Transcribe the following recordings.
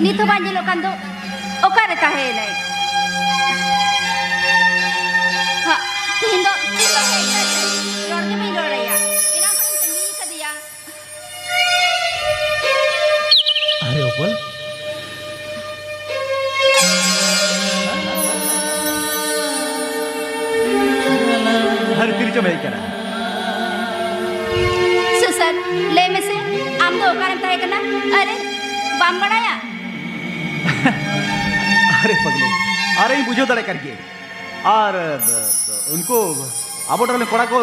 नित हो बांजे लोकान दो ओकर काहे नहीं हाँ तीन दो है रोड के भी रोड रहा इना को तंगी कर दिया अरे उपल हर तीर जो मैं करा सुसर ले में से आम दो ओकर ताहे करना अरे बाम बनाया अरे पगले अरे बुझो दड़े करके और उनको अब कोड़ा को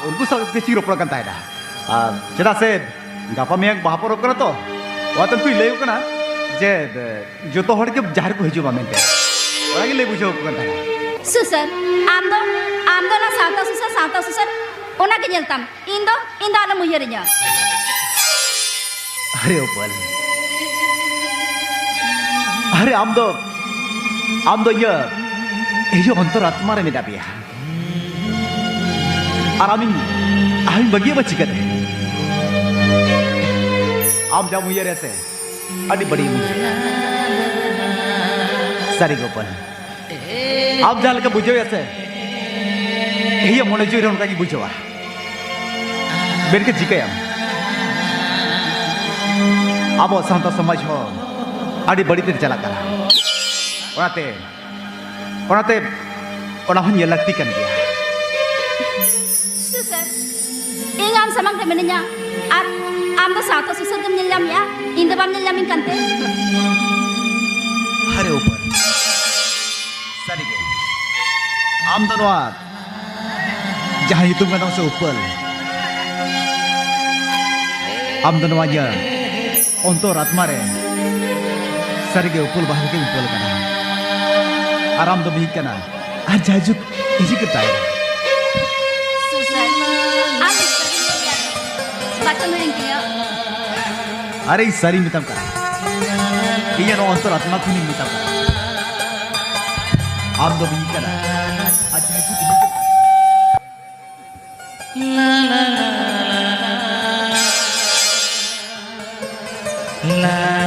उनको सब किसी रोपड़ा करता है ना चला से गापा में एक बाहर रोक तो वहाँ तक कोई ले ना जे जो तो हड़ के जहर को हिजू मामेंटे और ले बुझो करता है सुसर आम दो ना साता सुसर ओना के जलताम इन दो आना मुझे रिया अरे उपल अरे आम दो ये जो अंतरात्मा रे मेरा बिया और आमी बगिए बच्ची करते आम जा मुझे रहते अड़ी बड़ी मुझे सारी गोपाल आप जाल का बुझो ऐसे ये मोने जो उनका की बुझवा बेर के जिके अब सांता समाज हो अड़ी बड़ी तेरे चला करा ओनाते ये लगती कर दिया सुसर ing am samang te menenya ar am do sato susur kem nyelam ya inde bam nyelam ing kante अरे ऊपर सारी के आम दोनों जहाँ हितुम का नाम से ऊपर आम दोनों आजा अंतर आत्मा रे सारी के ऊपर बाहर के ऊपर करना आराम तो भी करना आज जाजुक इसी के टाइम सुसर am istari ya baca mering kia अरे इस सारी मितम करा ये नो अंतर आत्मा की नहीं मितम करा आम तो भी करना आज जाजुक इसी के la